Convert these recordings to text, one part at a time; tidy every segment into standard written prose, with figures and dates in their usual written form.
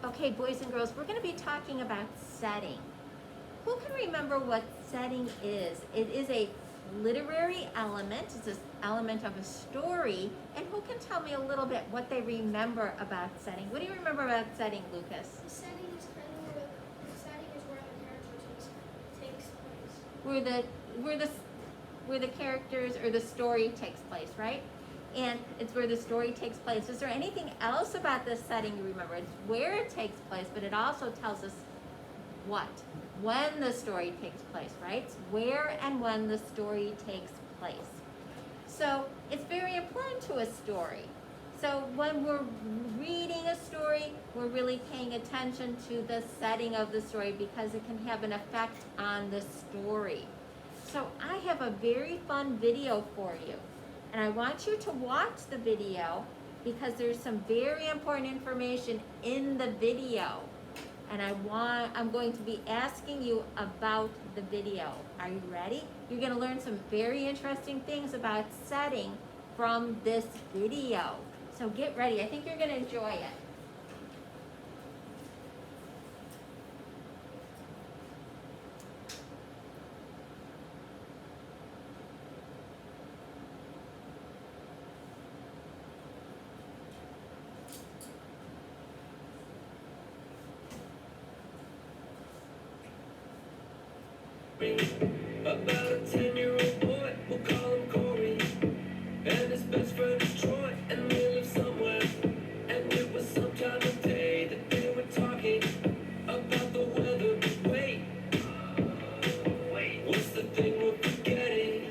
Okay, boys and girls, we're going to be talking about setting. Who can remember what setting is? It is a literary element. It's an element of a story. And who can tell me a little bit what they remember about setting? What do you remember about setting, Lucas? The setting is where the character takes place. Where the characters or the story takes place, right? And it's where the story takes place. Is there anything else about this setting you remember? It's where it takes place, but it also tells us what? When the story takes place, right? It's where and when the story takes place. So it's very important to a story. So when we're reading a story, we're really paying attention to the setting of the story because it can have an effect on the story. So I have a very fun video for you. And I want you to watch the video because there's some very important information in the video. And I'm going to be asking you about the video. Are you ready? You're going to learn some very interesting things about setting from this video. So get ready. I think you're going to enjoy it. About a 10-year-old boy, we'll call him Corey, and his best friend is Troy, and they live somewhere. And it was sometime of day that they were talking about the weather. But wait, what's the thing we're forgetting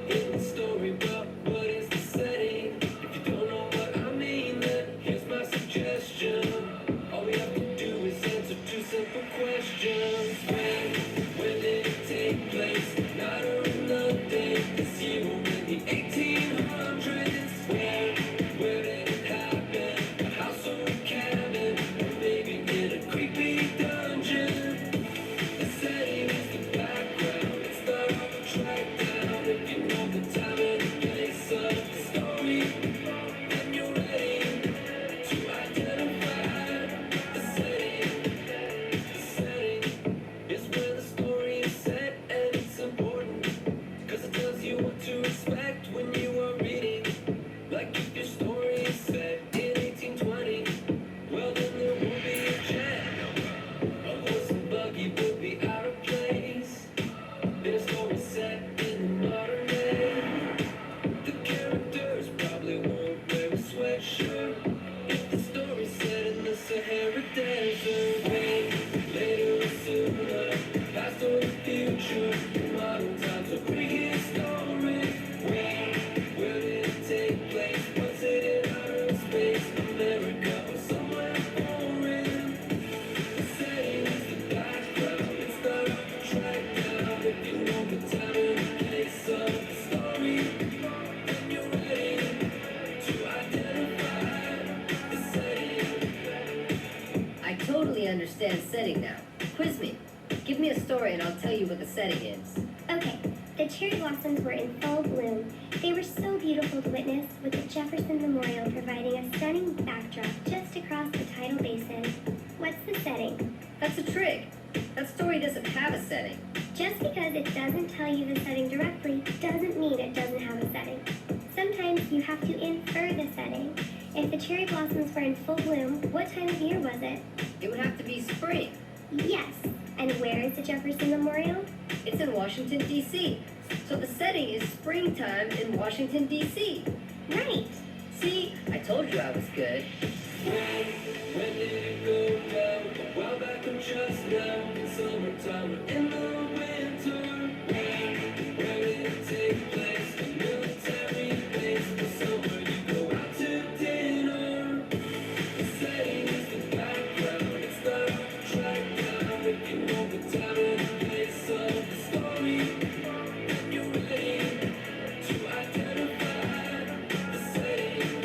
in the story? But what is the setting? If you don't know what I mean, then here's my suggestion. All we have to do is answer two simple questions. When did it take place? Night or in the day? This year or in the 1800s? Where did it happen? A house or a cabin? Or maybe in a creepy dungeon? The setting is the background. It's the rock track down. If you know the time and the place of the story, then you're ready to identify the setting. The setting is where the story is set, and it's important because it tells you what to expect when you are reading. Like if your story is set in 1820, well then there won't be a jet. A horse and buggy would be out of place. In a story set in the modern day, the characters probably won't wear a sweatshirt. If the story's set in the Sahara Desert, wait, later or sooner, past or the future, modern times or prehistoric. Where did it take place? Was it in outer space, America, or somewhere foreign? The setting is the background. It's the rock track down. If you know the time and the place of the story, then you're ready to identify the setting. I totally understand setting now. Quiz me. Give me a story and I'll tell you what the setting is. Okay, the cherry blossoms were in full bloom. They were so beautiful to witness, with the Jefferson Memorial providing a stunning backdrop just across the tidal basin. What's the setting? That's a trick. That story doesn't have a setting. Just because it doesn't tell you the setting directly doesn't mean it doesn't have a setting. Sometimes you have to infer the setting. If the cherry blossoms were in full bloom, what time of year was it? It would have to be spring. Yes. And where is the Jefferson Memorial? It's in Washington, D.C. So the setting is springtime in Washington, D.C. Right. See, I told you I was good. When did it go down? Well, back from just now, in summertime or in the winter. Where did it take place? A military base or somewhere you go out to dinner. The setting is the background. It's the rock track down. If you know the time and the place of the story, then you're ready to identify the setting.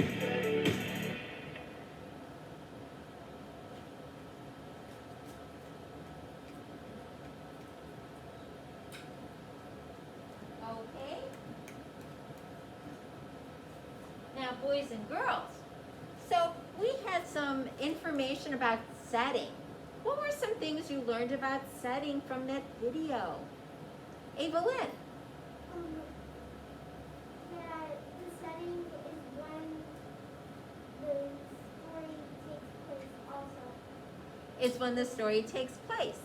Okay. Now, boys and girls. So we had some some information about setting. What were some things you learned about setting from that video? Evelyn. That the setting is when the story takes place also. Is when the story takes place.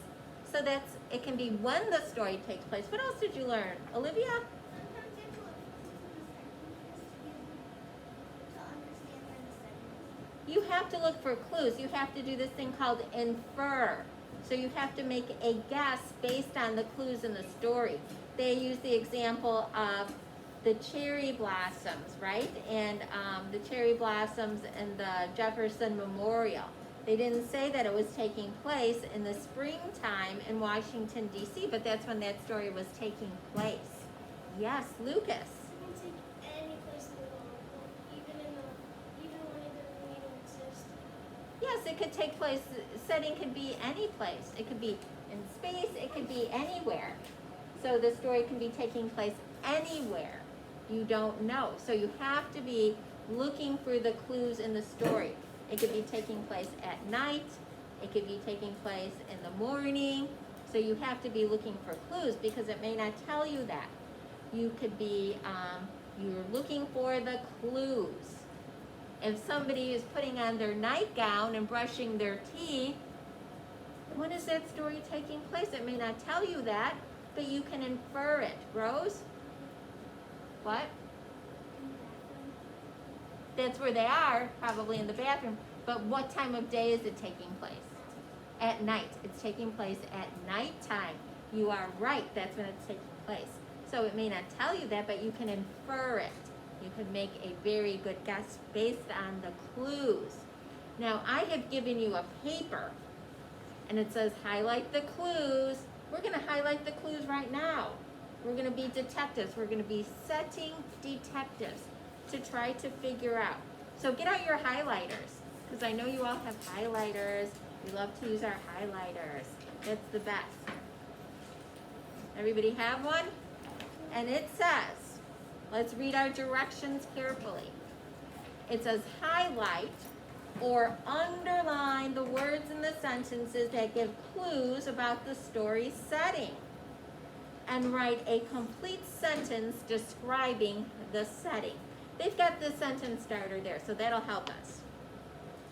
So that's, it can be when the story takes place. What else did you learn? Olivia? Sometimes you have to look into the setting to understand where the setting is. You have to look for clues. You have to do this thing called infer. So you have to make a guess based on the clues in the story. They use the example of the cherry blossoms, right? And the cherry blossoms in the Jefferson Memorial. They didn't say that it was taking place in the springtime in Washington, D.C., but that's when that story was taking place. Yes, Lucas. It can take any place in the world, even when it doesn't even exist. Yes, it could take place, setting could be any place. It could be in space, it could be anywhere. So the story can be taking place anywhere. You don't know. So you have to be looking for the clues in the story. It could be taking place at night. It could be taking place in the morning. So you have to be looking for clues because it may not tell you that. You could be, you're looking for the clues. If somebody is putting on their nightgown and brushing their teeth, when is that story taking place? It may not tell you that, but you can infer it. Rose? What? That's where they are, probably in the bathroom. But what time of day is it taking place? At night. It's taking place at nighttime. You are right, that's when it's taking place. So it may not tell you that, but you can infer it. You can make a very good guess based on the clues. Now, I have given you a paper, and it says highlight the clues. We're going to highlight the clues right now. We're going to be detectives. We're going to be setting detectives to try to figure out. So get out your highlighters, because I know you all have highlighters. We love to use our highlighters. It's the best. Everybody have one? And it says, let's read our directions carefully. It says highlight or underline the words in the sentences that give clues about the story setting. And write a complete sentence describing the setting. They've got the sentence starter there, so that'll help us.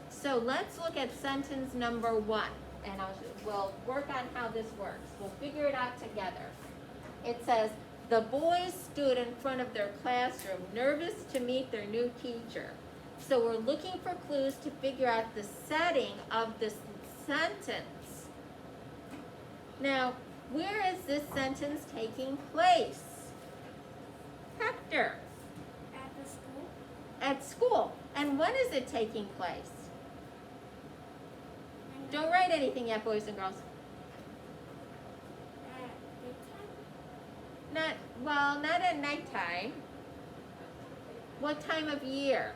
So let's look at sentence number 1, and we'll work on how this works. We'll figure it out together. It says, the boys stood in front of their classroom, nervous to meet their new teacher. So we're looking for clues to figure out the setting of this sentence. Now, where is this sentence taking place? Hector. At the school? At school. And when is it taking place? Don't write anything yet, boys and girls. At daytime? Not at nighttime. What time of year?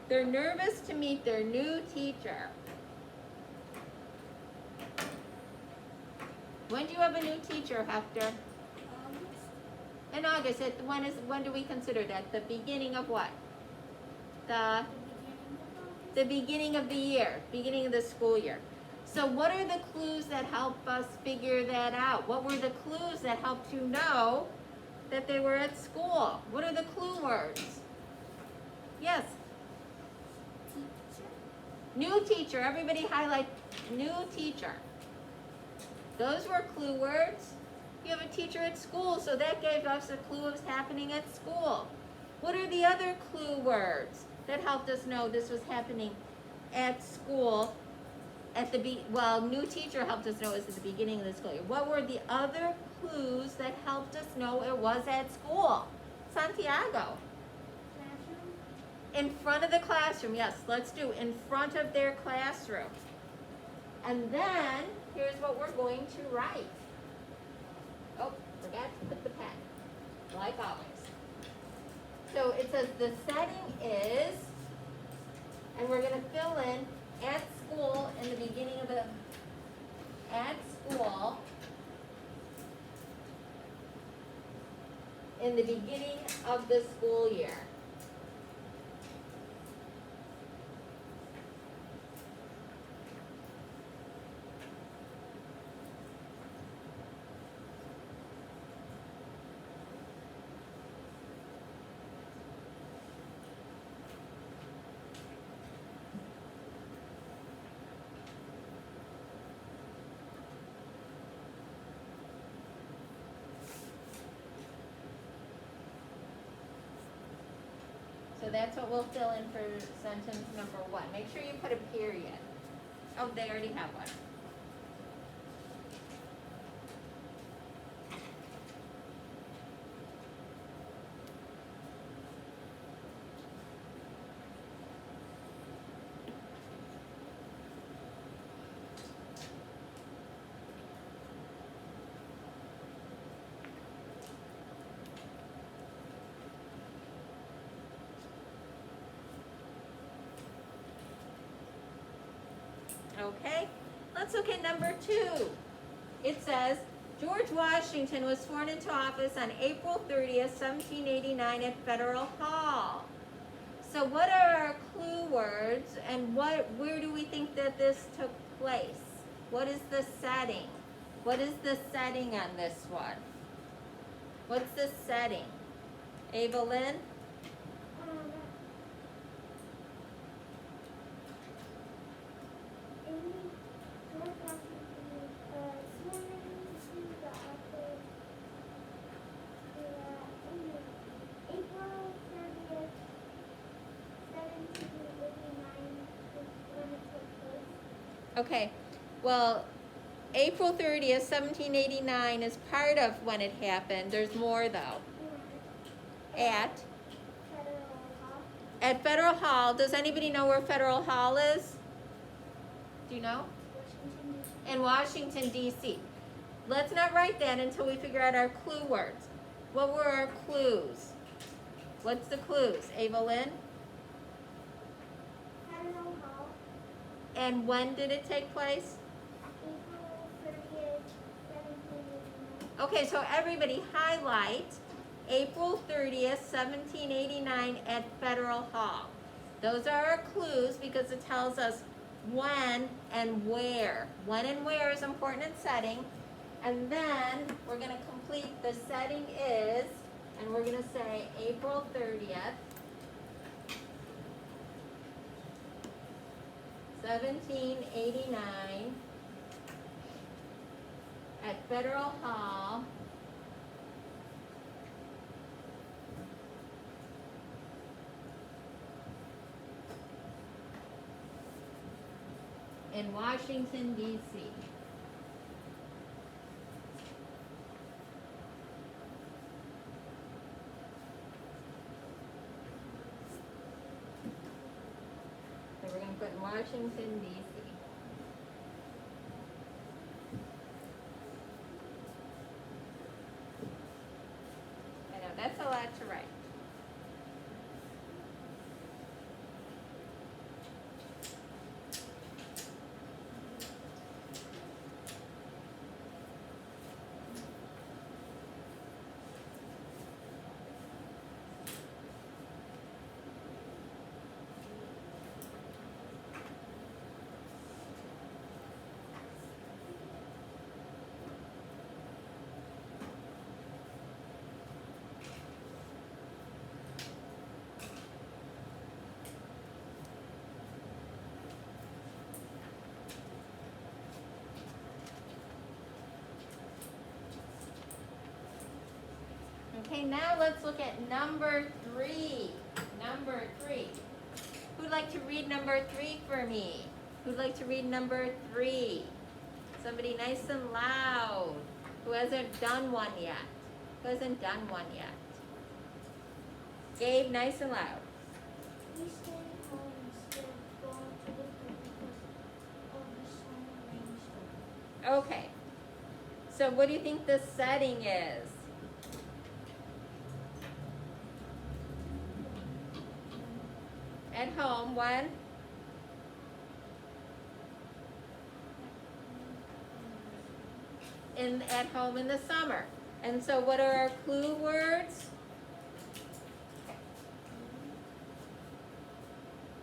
They're nervous to meet their new teacher. When do you have a new teacher, Hector? August. In August. When do we consider that? The beginning of what? The beginning of the year, beginning of the school year. So what are the clues that help us figure that out? What were the clues that helped you know that they were at school? What are the clue words? Yes. Teacher? New teacher. Everybody highlight new teacher. Those were clue words. You have a teacher at school, so that gave us a clue of what's happening at school. What are the other clue words that helped us know this was happening at school? New teacher helped us know it was at the beginning of the school year. What were the other clues that helped us know it was at school? Santiago. Classroom? In front of the classroom, yes, let's do in front of their classroom. And then, here's what we're going to write. Oh, forgot to put the pen, like always. So it says the setting is, and we're going to fill in at school in the beginning of the, at school in the beginning of the school year. that's what we'll fill in for sentence number 1. Make sure you put a period. Oh, they already have one. Okay, let's look at number 2. It says, George Washington was sworn into office on April 30th, 1789 at Federal Hall. So what are our clue words and where do we think that this took place? What is the setting? What is the setting on this one? What's the setting? Evelyn? Okay, well, April 30th, 1789 is part of when it happened. There's more though. At Federal Hall. Does anybody know where Federal Hall is? Do you know? In Washington, D.C. Let's not write that until we figure out our clue words. What were our clues? What's the clues? Evelyn? Federal Hall, And when did it take place? April 30th, 1789. Okay, so everybody highlight April 30th, 1789 at Federal Hall. Those are our clues because it tells us when and where. When and where is important in setting. And then we're going to complete the setting is, and we're going to say April 30th, 1789 at Federal Hall in Washington, D.C. So we're going to put in Washington, D.C. I know, that's a lot to write. Okay, now let's look at number 3. Number 3. Who'd like to read number 3 for me? Who'd like to read number 3? Somebody nice and loud. Who hasn't done one yet? Who hasn't done one yet? Gabe, nice and loud. We stayed home instead of going to the pool because of the summer rainstorm. Okay. So what do you think the setting is? At home, when? At home in the summer. And so what are our clue words?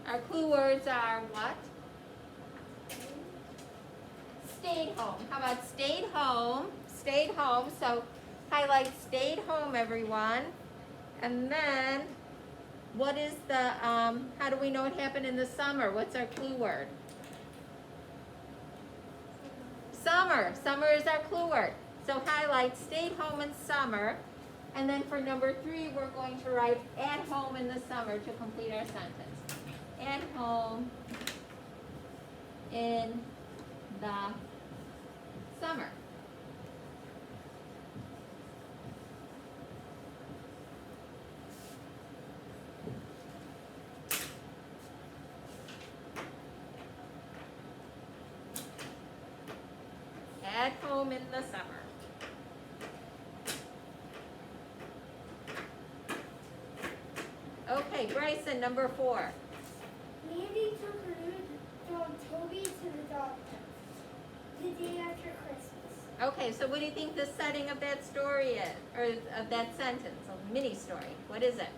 Our clue words are what? Stayed home. How about stayed home? Stayed home. So highlight stayed home, everyone. And then what is the, how do we know it happened in the summer? What's our clue word? Summer. Summer is our clue word. So highlight stayed home in summer. And then for number 3, we're going to write at home in the summer to complete our sentence. At home in the summer. At home in the summer. Okay, Bryson, number 4. Mandy took her new dog Toby to the dog park the day after Christmas. Okay, so what do you think the setting of that story is, or of that sentence, a mini story? What is it?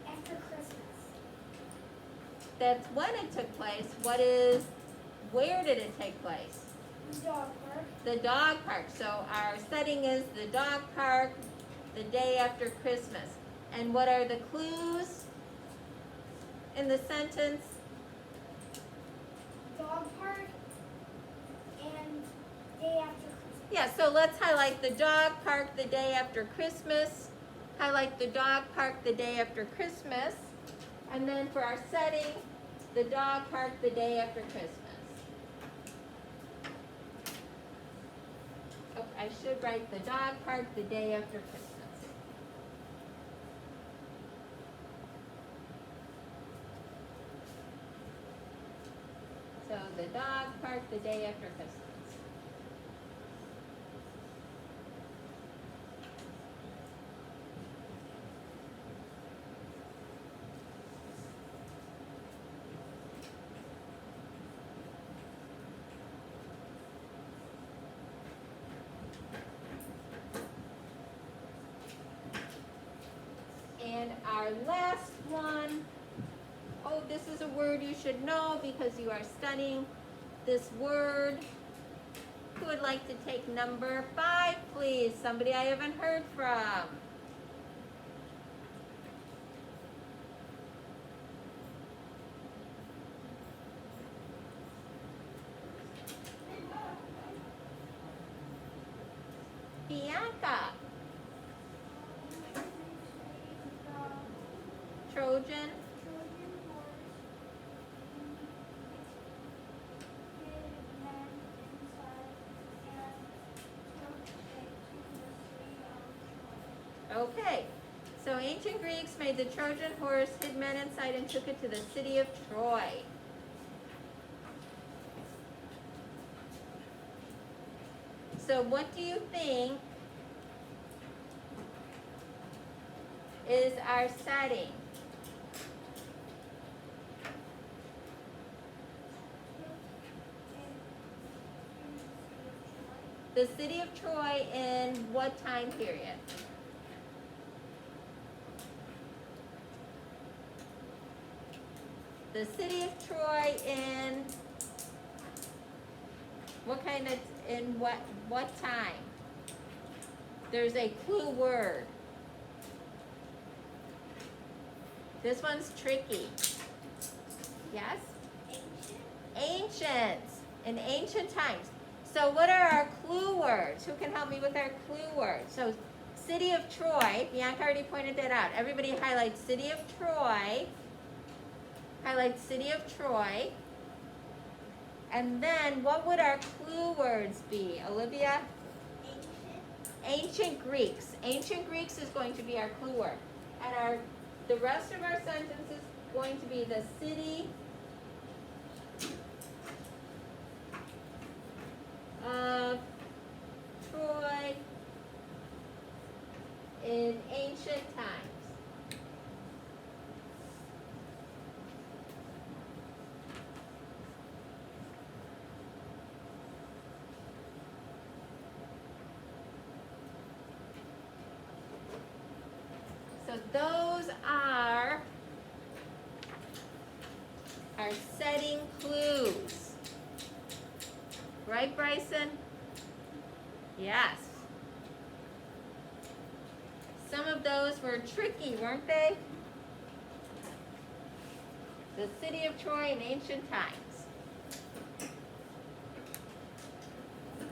After Christmas. That's when it took place. Where did it take place? The dog park. The dog park. So our setting is the dog park the day after Christmas. And what are the clues in the sentence? Dog park and day after Christmas. Yeah, so let's highlight the dog park the day after Christmas. Highlight the dog park the day after Christmas. And then for our setting, the dog park the day after Christmas. Oh, I should write the dog park the day after Christmas. So the dog park the day after Christmas. And our last one, oh, this is a word you should know because you are studying this word. Who would like to take number 5, please? Somebody I haven't heard from. Bianca. Trojan. Okay, so ancient Greeks made the Trojan horse, hid men inside, and took it to the city of Troy. So what do you think is our setting? The city of Troy in what time period? The city of Troy in what time? There's a clue word. This one's tricky. Yes? Ancient. In ancient times. So what are our clue words? Who can help me with our clue words? So city of Troy, Bianca already pointed that out. Everybody highlight city of Troy. Highlight city of Troy. And then what would our clue words be? Olivia? Ancient Greeks. Ancient Greeks is going to be our clue word. And the rest of our sentence is going to be the city of Troy in ancient times. So those are our setting clues. Right, Bryson? Yes. Some of those were tricky, weren't they? The city of Troy in ancient times.